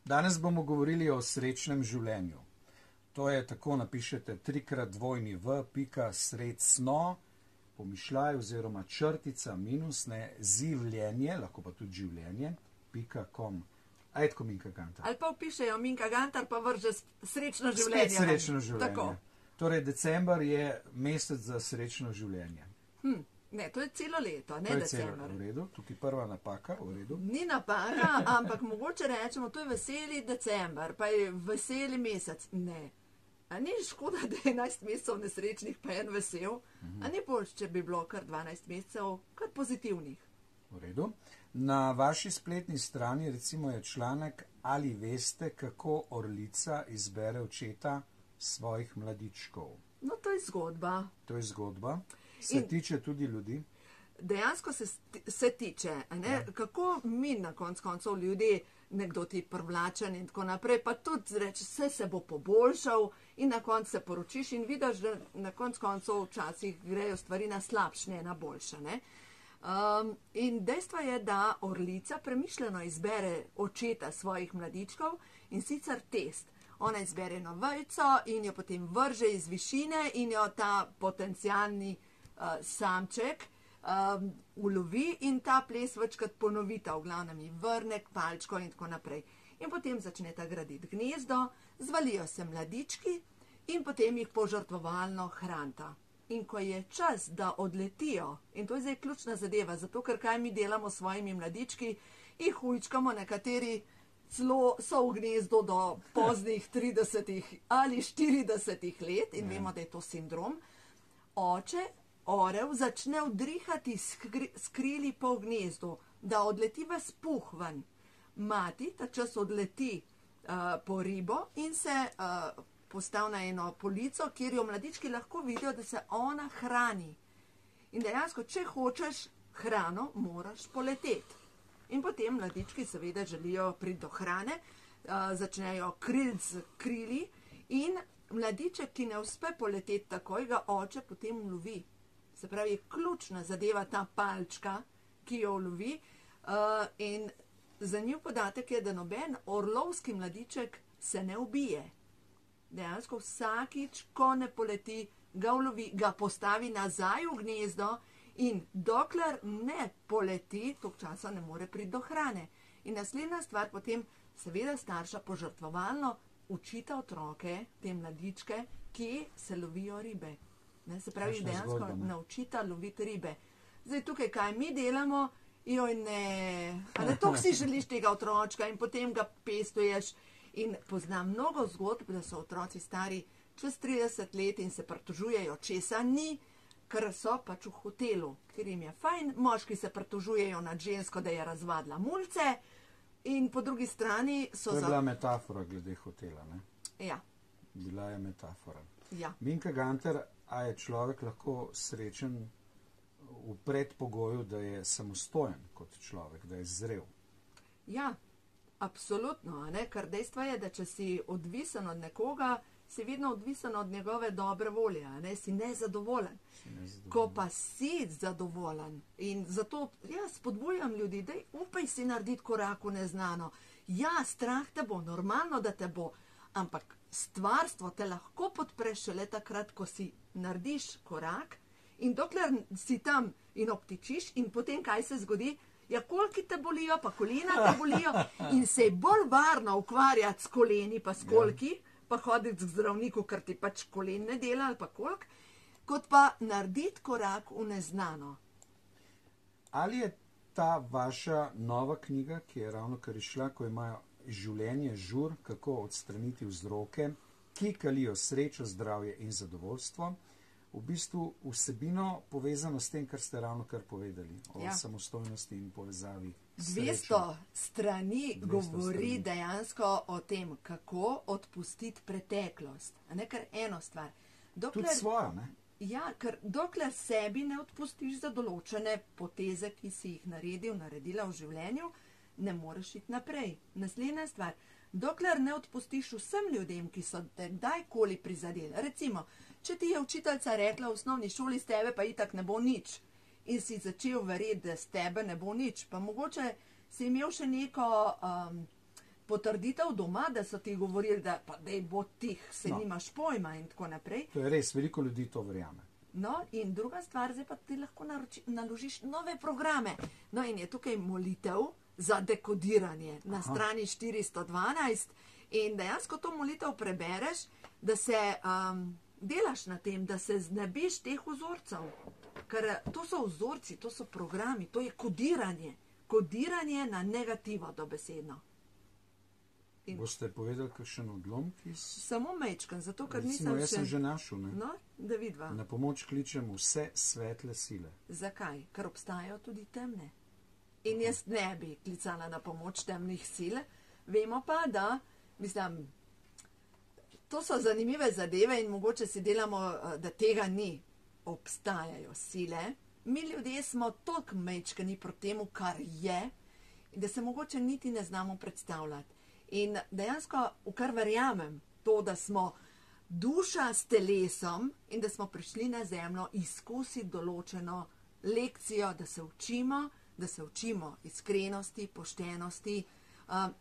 Danes bomo govorili o srečnem življenju. To je tako, napišete 3x2v.sredsno, pomišljaj oziroma črtica minus, ne, zivljenje, lahko pa tudi življenje, .com. Ajtko Minka Gantar. Ali pa vpišejo Minka Gantar, pa vrže srečno življenje. Spet srečno življenje. Tako. Torej, december je mesec za srečno življenje. Ne, to je celo leto, ne december. V redu, tukaj prva napaka, v redu. Ni napaka, ampak mogoče rečemo, to je veseli december, pa je veseli mesec. Ne. A ni škoda, da je 11 mesecev nesrečnih, pa en vesel? A ni bolj, če bi bilo kar 12 mesecev, kar pozitivnih? V redu. Na vaši spletni strani recimo je članek, ali veste, kako orlica izbere očeta svojih mladičkov. No, to je zgodba. To je zgodba. Se tiče tudi ljudi? Dejansko se tiče. Ne? Kako mi na konc koncev ljudje, nekdo ti privlačen in tako naprej, pa tudi reče, vse se bo poboljšal in na koncu se poročiš in vidiš, da na konc koncev včasih grejo stvari na slabše, ne na boljše. Ne? In dejstvo je, da orlica premišljeno izbere očeta svojih mladičkov in sicer test. Ona izbere eno vejico in jo potem vrže iz višine in jo ta potencialni samček ulovi in ta ples večkrat ponovita, v glavnem ji vrne palčko in tako naprej. In potem začneta graditi gnezdo, zvalijo se mladički in potem jih požrtvovalno hranita. In ko je čas, da odletijo, in to je zdaj ključna zadeva, zato ker kaj mi delamo s svojimi mladički, jih ujčkamo, nekateri celo so v gnezdu do poznih 30 ali 40 let in vemo, da je to sindrom. Oče, orel, začne vdrihati s krili po gnezdu, da odleti ves puh ven. Mati ta čas odleti po ribo in se postavi na eno polico, kjer jo mladički lahko vidijo, da se ona hrani. In dejansko, če hočeš hrano, moraš poleteti. In potem mladički seveda želijo priti do hrane, začnejo kriliti z krili in mladiček, ki ne uspe poleteti takoj, ga oče potem ulovi. Se pravi, je ključna zadeva ta palčka, ki jo ulovi. In zanimiv podatek je, da noben orlovski mladiček se ne ubije. Dejansko vsakič, ko ne poleti, ga ulovi, ga postavi nazaj v gnezdo in dokler ne poleti, toliko časa ne more priti do hrane. In naslednja stvar potem, seveda starša požrtvovalno učita otroke, te mladičke, kje se lovijo ribe. Ne, se pravi, dejansko naučita loviti ribe. Zdaj tukaj, kaj mi delamo, joj ne, ali toliko si želiš tega otročka in potem ga pestuješ. In poznam mnogo zgodb, da so otroci stari čez 30 let in se pritožujejo, česa ni, ker so pač v hotelu, ker jim je fajn. Moški se pritožujejo nad žensko, da je razvadila mulce in po drugi strani so... To je bila metafora glede hotela, ne? Ja. Bila je metafora. Ja. Minka Gantar, a je človek lahko srečen v predpogoju, da je samostojen kot človek, da je zrel? Ja. Absolutno, ne? Ker dejstvo je, da če si odvisen od nekoga, si vedno odvisen od njegove dobre volje, ne? Si nezadovoljen. Ko pa si zadovoljen in zato spodbujam ljudi, daj upaj si narediti korak v neznano. Ja, strah te bo, normalno, da te bo, ampak stvarstvo te lahko podpre šele takrat, ko si narediš korak in dokler si tam in obtičiš in potem kaj se zgodi, ja, kolki te bolijo, pa kolena te bolijo in se je bolj varno ukvarjati s koleni, pa s kolki, pa hoditi k zdravniku, ker ti pač kolen ne dela ali pa kolk, kot pa narediti korak v neznano. Ali je ta vaša nova knjiga, ki je ravno kar išla, ko imajo življenje žur, kako odstraniti vzroke, ki kalijo srečo, zdravje in zadovoljstvo, v bistvu vsebino povezano s tem, kar ste ravno kar povedali, o samostojnosti in povezavi s srečo. 200 strani govori dejansko o tem, kako odpustiti preteklost. A ne kar eno stvar. Tudi svojo, ne? Ja, ker dokler sebi ne odpustiš za določene poteze, ki si jih naredila v življenju, ne moreš iti naprej. Naslednja stvar, dokler ne odpustiš vsem ljudem, ki so te kdajkoli prizadeli. Recimo, če ti je učiteljica rekla v osnovni šoli, s tebe pa itak ne bo nič in si začel verjeti, da s tebe ne bo nič, pa mogoče si imel še neko potrditev doma, da so ti govorili, da pa dej bo tih, se nimaš pojma in tako naprej. To je res, veliko ljudi to verjame. No, in druga stvar, zdaj pa ti lahko naložiš nove programe. No, in je tukaj molitev za dekodiranje na strani 412 in dejansko to molitev prebereš, da se delaš na tem, da se znebiš teh vzorcev. Ker to so vzorci, to so programi, to je kodiranje. Kodiranje na negativo dobesedno. Boste povedali kakšen odlomek iz... Samo mečkan, zato ker Recimo, nisem jaz sem že našel, ne? No, da vidva. Na pomoč kličem vse svetle sile. Zakaj? Ker obstajajo tudi temne. In jaz ne bi klicala na pomoč temnih sil. Vemo pa, da, mislim, to so zanimive zadeve in mogoče si delamo, da tega ni. Obstajajo sile. Mi ljudje smo toliko mečkani proti temu, kar je, in da se mogoče niti ne znamo predstavljati. In dejansko, v kar verjamem, to, da smo duša s telesom in da smo prišli na zemljo izkusiti določeno lekcijo, da se učimo iskrenosti, poštenosti.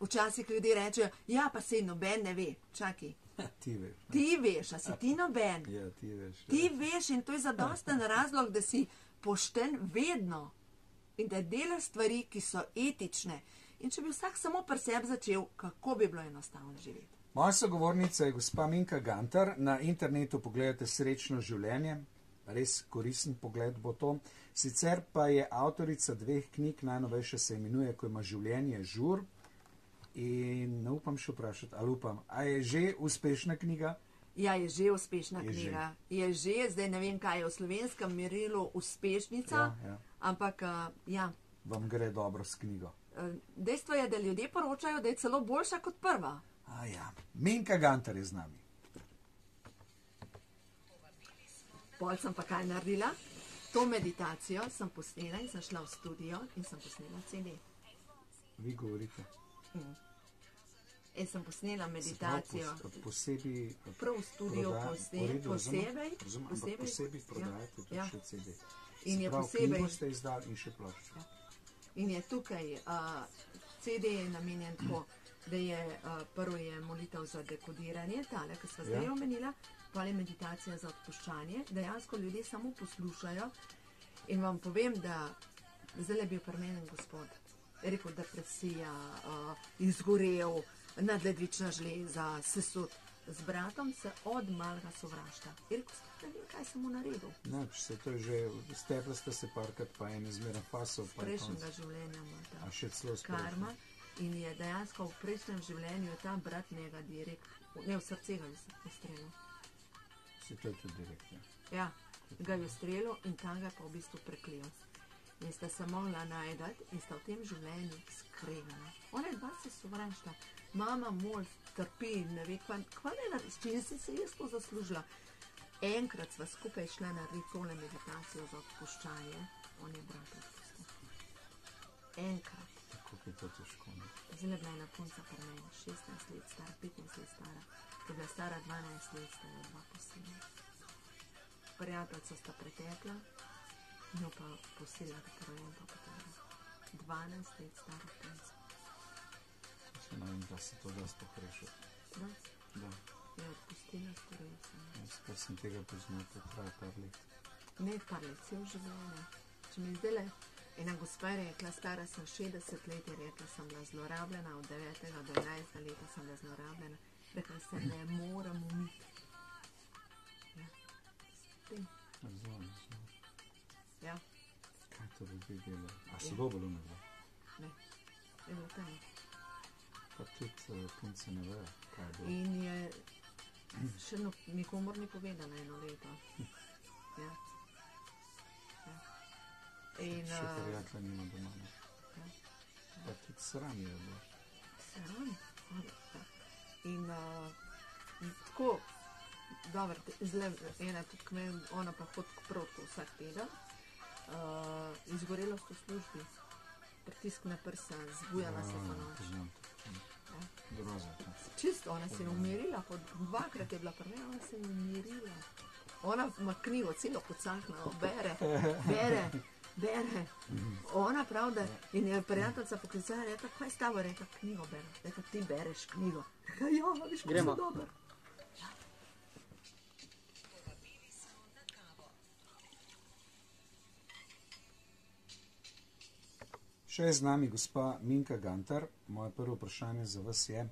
Včasih ljudje rečejo, ja, pa sej noben ne ve. Čakaj. Ti veš. Ti veš, a si ti noben? Ja, ti veš. Ti veš in to je zadosten razlog, da si pošten vedno in da delaš stvari, ki so etične. In če bi vsak samo pri sebi začel, kako bi bilo enostavno živeti. Moja sogovornica je gospa Minka Gantar. Na internetu pogledate Srečno življenje. Res koristen pogled bo to. Sicer pa je avtorica 2 knjig, najnovejša se imenuje Ko ima življenje žur. In ne upam še vprašati, ali upam, a je že uspešna knjiga? Ja, je že uspešna knjiga. Je že, zdaj ne vem, kaj je v slovenskem merilu uspešnica, ampak ja. Vam gre dobro s knjigo. Dejstvo je, da ljudje poročajo, da je celo boljša kot prva. Ja. Minka Gantar je z nami. Pol sem pa kaj naredila. To meditacijo sem posnela in sem šla v studio in sem posnela CD. Vi govorite? In sem posnela meditacijo. Posebej prav v studiu posebej prodajate še CD. In je posebej... knjigo ste izdali in še ploščo. In je tukaj, CD je namenjen tako, da je, prvo je molitev za dekodiranje, tale, ki sva zdaj omenila, pa je meditacija za odpuščanje. Dejansko ljudje samo poslušajo in vam povem, da zdaj je bil pri meni gospod. Je rekel, depresija, izgorel, nadledvična žleza, sesut. Z bratom se od malega sovrašta. Je rekel, ne vem, kaj sem mu naredil. Nač, se to je že, stepla ste se parkrat, pa je nezmeren fasov. Prejšnjega življenja ima ta. A še celo karma. In je dejansko v prejšnjem življenju je ta brat njega direkt, ne, v srce ga je ustrelil. Se to je tudi direkt, ja. Ja, ga je ustrelil in tam ga je pa v bistvu preklil. In sta se mogla najdati in sta v tem življenju skregana. Ona dva se sovrašta. Mama mol trpi, ne ve, kva ne naredi, s čim si se jaz to zaslužila. Enkrat sva skupaj šla narediti tole meditacijo za odpuščanje, on je brat odpustil. Enkrat. Kako je to težko, ne? Zdaj je bila ena punca pri meni, 16 let stara, 15 let stara, ko je bila stara 12 let, sta jo dva posilila. Prijateljca sta pretekla, njo pa posilila, da porojem pa potrebno. 12 let stara punca. Se ne vem, da se to da spohrešiti. Da? Da. Je odpustila storilca. Jaz, kar sem tega poznal, to traja par let. Ne, par let, cel življenje. Če mi zdaj ena gospa je rekla, stara sem 60 let, je rekla, sem bila zlorabljena, od 9. do 11. leta sem bila zlorabljena. Rekla se, ne moram umiti. Ja. Tem. Razumem. Ja. Kaj to ljudi dela? A so dobro umrla? Ne. Je bilo tam. Pa tudi punce ne vejo, kaj je bilo. In je še nikomor ni povedala 1 leto. Ja. Ja. In, še prijatelja nima doma, ne? Ja. Pa tudi sram je bilo. Sram? In tako, dobro, zle, ena tudi k meni, ona pa hodi k protku vsak teden, izgorelost v službi, pritisk na prsa, zbujala se po noč. Poznam to. Groza. Čisto, ona se je umirila, 2-krat je bila pri meni, ona se je umirila. Ona ima knjigo celo pocaknjeno, bere. bere. Ona pravda in je prijateljica poklicala, rekla, kaj s tabo, rekla, knjigo berem. Rekla, ti bereš knjigo. Rekla, ja, viš, kako Gremo. si dober. Še je z nami gospa Minka Gantar. Moje prvo vprašanje za vas je,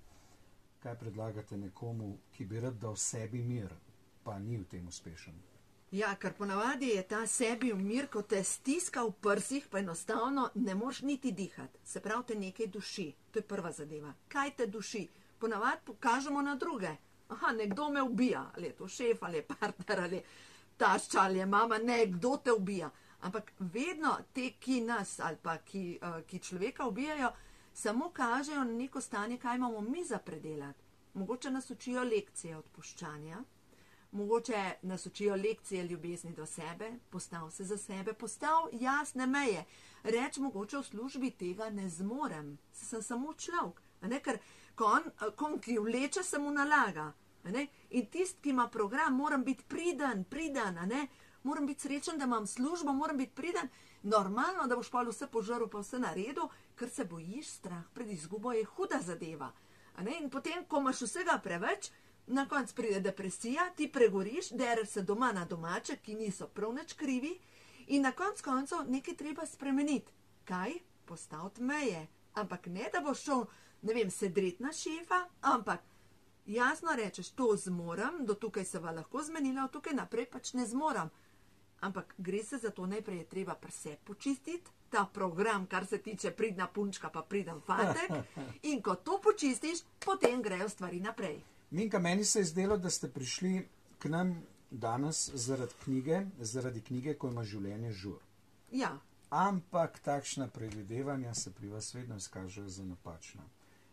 kaj predlagate nekomu, ki bi rad dal sebi mir, pa ni v tem uspešen? Ja, ker ponavadi je ta sebi umir, ko te stiska v prsih, pa enostavno ne moreš niti dihati. Se pravi, te nekaj duši. To je prva zadeva. Kaj te duši? Ponavadi pokažemo na druge. Aha, nekdo me ubija, ali je to šef, ali je partner, ali je tašča, ali je mama, nekdo te ubija. Ampak vedno te, ki nas ali pa ki človeka ubijajo, samo kažejo na neko stanje, kaj imamo mi za predelati. Mogoče nas učijo lekcije odpuščanja, mogoče nas učijo lekcije ljubezni do sebe, postav se za sebe, postav jasne meje. Reč mogoče v službi tega ne zmorem, sem samo človek. Ker kon, ki vleče, se mu nalaga. In tist, ki ima program, moram biti pridan, moram biti srečen, da imam službo, moram biti pridan. Normalno, da boš pa vse požrl, pa vse naredil, ker se bojiš, strah pred izgubo je huda zadeva. In potem, ko imaš vsega preveč, na konc pride depresija, ti pregoriš, dereš se doma na domače, ki niso prav nič krivi, in na konc koncev nekaj treba spremeniti. Kaj? Postaviti meje. Ampak ne, da boš šel, ne vem, sedret na šefa, ampak jasno rečeš, to zmorem, do tukaj se va lahko zmenila, od tukaj naprej pač ne zmorem. Ampak gre se za to, najprej je treba pri sebi počistiti, ta program, kar se tiče pridna punčka, pa priden fantek, in ko to počistiš, potem grejo stvari naprej. Minka, meni se je zdelo, da ste prišli k nam danes zaradi knjige, ko ima življenje žur. Ja. Ampak takšna predvidevanja se pri vas vedno izkažejo za napačna.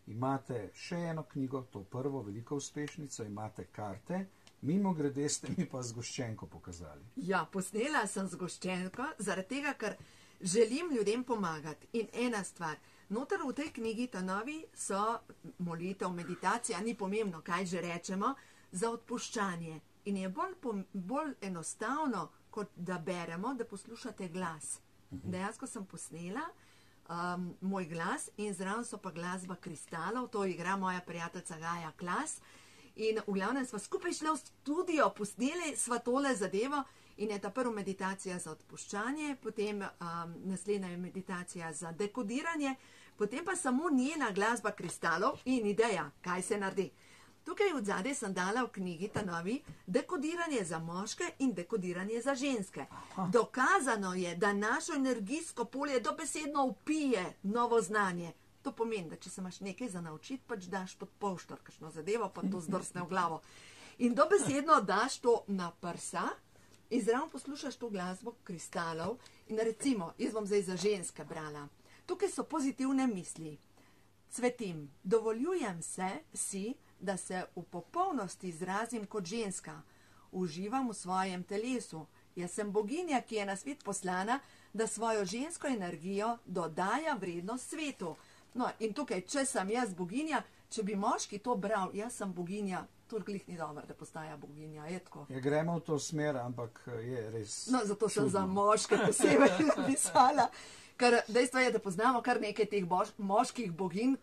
Imate še eno knjigo, to prvo, veliko uspešnico, imate karte, mimo grede ste mi pa zgoščenko pokazali. Ja, posnela sem zgoščenko, zaradi tega, ker želim ljudem pomagati. In ena stvar, noter v tej knjigi, ta novi, so molitev, meditacija, ni pomembno, kaj že rečemo, za odpuščanje. In je bolj enostavno, kot da beremo, da poslušate glas. Dejansko sem posnela moj glas in zraven so pa glasba kristalov, to igra moja prijateljica Gaja Klas. In v glavnem sva skupaj šla v studio, posneli sva tole zadevo in je ta prva meditacija za odpuščanje, potem naslednja je meditacija za dekodiranje, potem pa samo njena glasba kristalov in ideja, kaj se naredi. Tukaj od zadaj sem dala v knjigi ta novi dekodiranje za moške in dekodiranje za ženske. Dokazano je, da našo energijsko polje dobesedno vpije novo znanje. To pomeni, da če se imaš nekaj za naučiti, pač daš pod poštor, kakšno zadevo, pa to zdrsne v glavo. In dobesedno daš to na prsa in zraven poslušaš to glasbo kristalov in recimo, jaz bom zdaj za ženske brala. Tukaj so pozitivne misli. Cvetim, dovoljujem si, da se v popolnosti izrazim kot ženska. Uživam v svojem telesu. Jaz sem boginja, ki je na svet poslana, da svojo žensko energijo dodaja vrednost svetu. No, in tukaj, če sem jaz boginja, če bi moški to bral, jaz sem boginja, to glih ni dobro, da postaja boginja, je tako. Ja, gremo v to smer, ampak je res No, zato sem čudno. za moške posebej napisala. Ker dejstvo je, da poznamo kar nekaj teh moških boginj,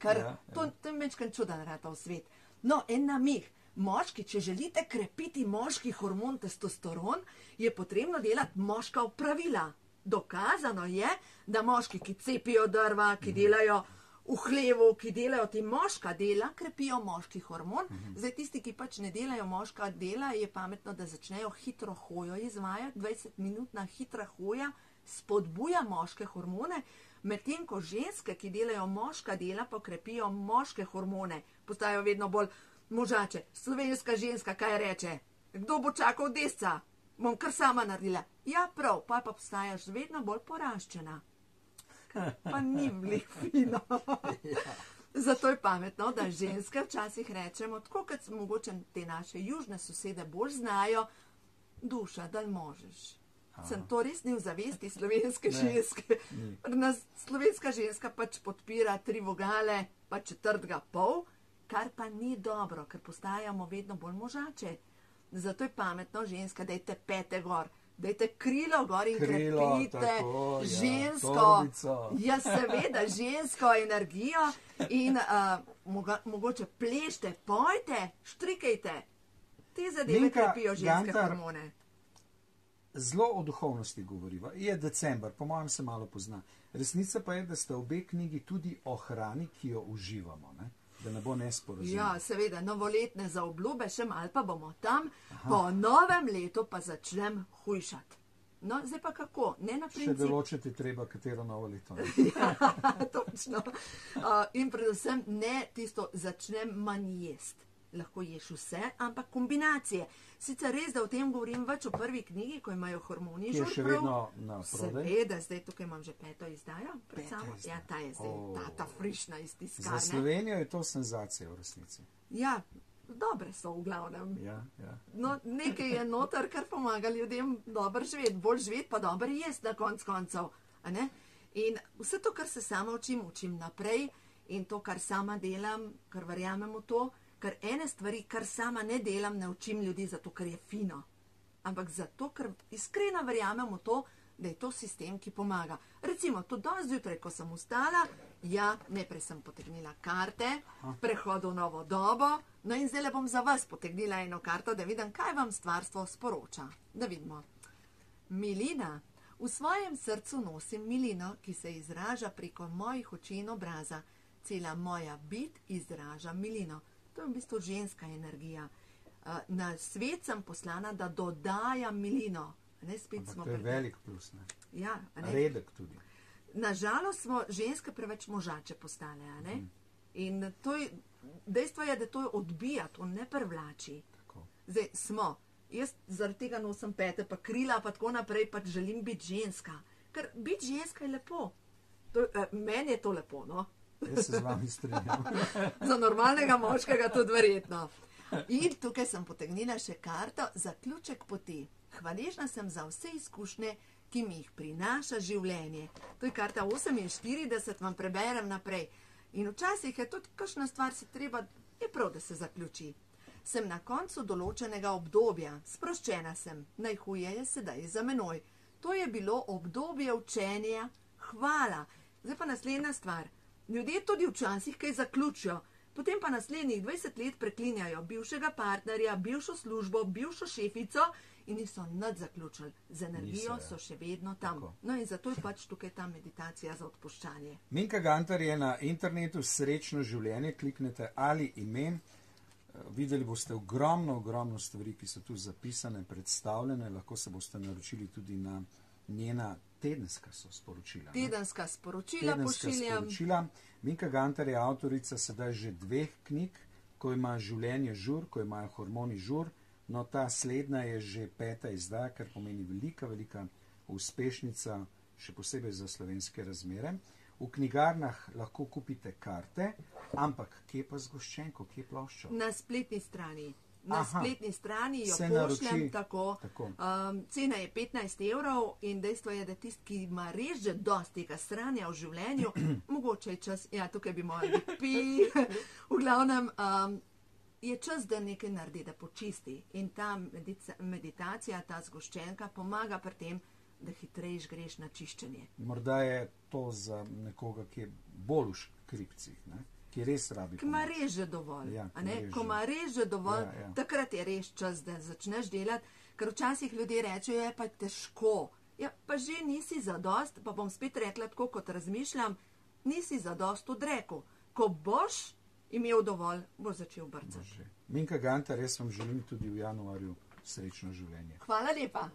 to je mečken čudan rata v svet. No, en namig. Moški, če želite krepiti moški hormon testosteron, je potrebno delati moška opravila. Dokazano je, da moški, ki cepijo drva, ki delajo v hlevu, ki delajo ti moška dela, krepijo moški hormon. Zdaj tisti, ki pač ne delajo moška dela, je pametno, da začnejo hitro hojo izvajati. 20-minutna hitra hoja spodbuja moške hormone, medtem ko ženske, ki delajo moška dela, pa krepijo moške hormone, postajajo vedno bolj možače. Slovenska ženska kaj reče? Kdo bo čakal desca? Bom kar sama naredila. Ja, prav, pa postajaš vedno bolj poraščena. Pa ni vlik fino. Zato je pametno, da ženske včasih rečemo, tako kot mogoče te naše južne sosede bolj znajo, duša, da možeš. Sem to res ni v zavesti slovenske ženske. Slovenska ženska pač podpira 3 vogale, pa 4,5, kar pa ni dobro, ker postajamo vedno bolj možače. Zato je pametno, ženska, dajte pete gor. Dajte krilo gor in krepite tako, žensko, torbico. ja, seveda, žensko energijo in mogoče plešte, pojte, štrikajte. Te zadeve Minka krepijo ženske Gantar, hormone. Zelo o duhovnosti govoriva. Je december, po mojem se malo pozna. Resnica pa je, da sta obe knjigi tudi o hrani, ki jo uživamo, ne? Da ne bo nesporazuma. Ja, seveda, novoletne zaobljube, še malo pa bomo tam, po novem letu pa začnem hujšati. No, zdaj pa kako? Ne na Še princip. določiti treba, katero novo leto. Ne? Točno. In predvsem ne tisto, začnem manj jesti. Lahko ješ vse, ampak kombinacije. Sicer res, da o tem govorim več v prvi knjigi, ko imajo hormoni Ki je žur še prav. vedno na prodaj. Seveda, zdaj tukaj imam že 5. izdajo. pred Peta sabo. izdaja. Ja, ta je zdaj, ta frišna iz Za tiskarne. Slovenijo je to senzacija v resnici. Ja, dobre so v glavnem. Ja. No, nekaj je noter, kar pomaga ljudem dobro živeti, bolj živeti pa dobro jesti na konc koncev. A ne? In vse to, kar se sama učim, učim naprej in to, kar sama delam, kar verjamem v to, ker ene stvari, kar sama ne delam, ne učim ljudi zato, ker je fino. Ampak zato, ker iskreno verjamem v to, da je to sistem, ki pomaga. Recimo, tudi danes zjutraj, ko sem vstala, ja, najprej sem potegnila karte, prehod v novo dobo, no in zdaj bom za vas potegnila eno karto, da vidim, kaj vam stvarstvo sporoča. Da vidimo. Milina. V svojem srcu nosim milino, ki se izraža preko mojih oči in obraza. Cela moja bit izraža milino. To je v bistvu ženska energija. Na svet sem poslana, da dodajam milino. Ne, spet Ampak smo to je pri- velik plus, ne? Ja, a ne? Redek tudi. Nažalost smo ženske preveč možače postale, a ne? In to je, dejstvo je, da to odbija, to ne privlači. Tako. Zdaj smo. Jaz zaradi tega nosim pete, pa krila, pa tako naprej, pa želim biti ženska. Ker biti ženska je lepo. Meni je to lepo, no? Jaz se z vami strinjam. Za normalnega moškega tudi verjetno. In tukaj sem potegnila še karto Zaključek poti. Hvaležna sem za vse izkušnje, ki mi jih prinaša življenje. To je karta 48, vam preberem naprej. In včasih je tudi kakšna stvar si treba, je prav, da se zaključi. Sem na koncu določenega obdobja, sproščena sem, najhuje je sedaj za menoj. To je bilo obdobje učenja, hvala. Zdaj pa naslednja stvar. Ljudje tudi včasih kaj zaključijo, potem pa naslednjih 20 let preklinjajo bivšega partnerja, bivšo službo, bivšo šefico in niso nič zaključili. Z energijo Niso, ja. so še vedno tam. Tako. No in zato je pač tukaj ta meditacija za odpuščanje. Minka Gantar je na internetu Srečno življenje, kliknete ali ime. Videli boste ogromno stvari, ki so tu zapisane, predstavljene, lahko se boste naročili tudi na njena tedenska so sporočila. ne? Tedenska sporočila pošiljam. Sporočila. Minka Gantar je avtorica sedaj že 2 knjig, ko ima življenje žur, ko imajo hormoni žur, no ta slednja je že 5. izdaja, kar pomeni velika uspešnica, še posebej za slovenske razmere. V knjigarnah lahko kupite karte, ampak kje pa zgoščenko, kje ploščo? Na spletni strani. Na Aha. spletni strani jo Se pošljem naroči. tako. Tako. Cena je 15 evrov in dejstvo je, da tisti, ki ima res že dosti tega sranja v življenju, mogoče je čas, ja, tukaj bi morali pi, v glavnem, je čas, da nekaj naredi, da počisti. In ta meditacija, ta zgoščenka pomaga pri tem, da hitrejš greš na čiščenje. Morda je to za nekoga, ki je bolj v škripcih, ne? Ki res rabi Ko ima pomoč. res že dovolj. Ja, a ne? res Ko že. ima res že dovolj, Ja. takrat je res čas, da začneš delati, ker včasih ljudje rečejo, je pa težko. Ja, pa že nisi zadost, pa bom spet rekla tako, kot razmišljam, nisi zadost odrekel. Ko boš imel dovolj, boš začel brcati. Minka Gantar, jaz vam želim tudi v januarju srečno življenje. Hvala lepa.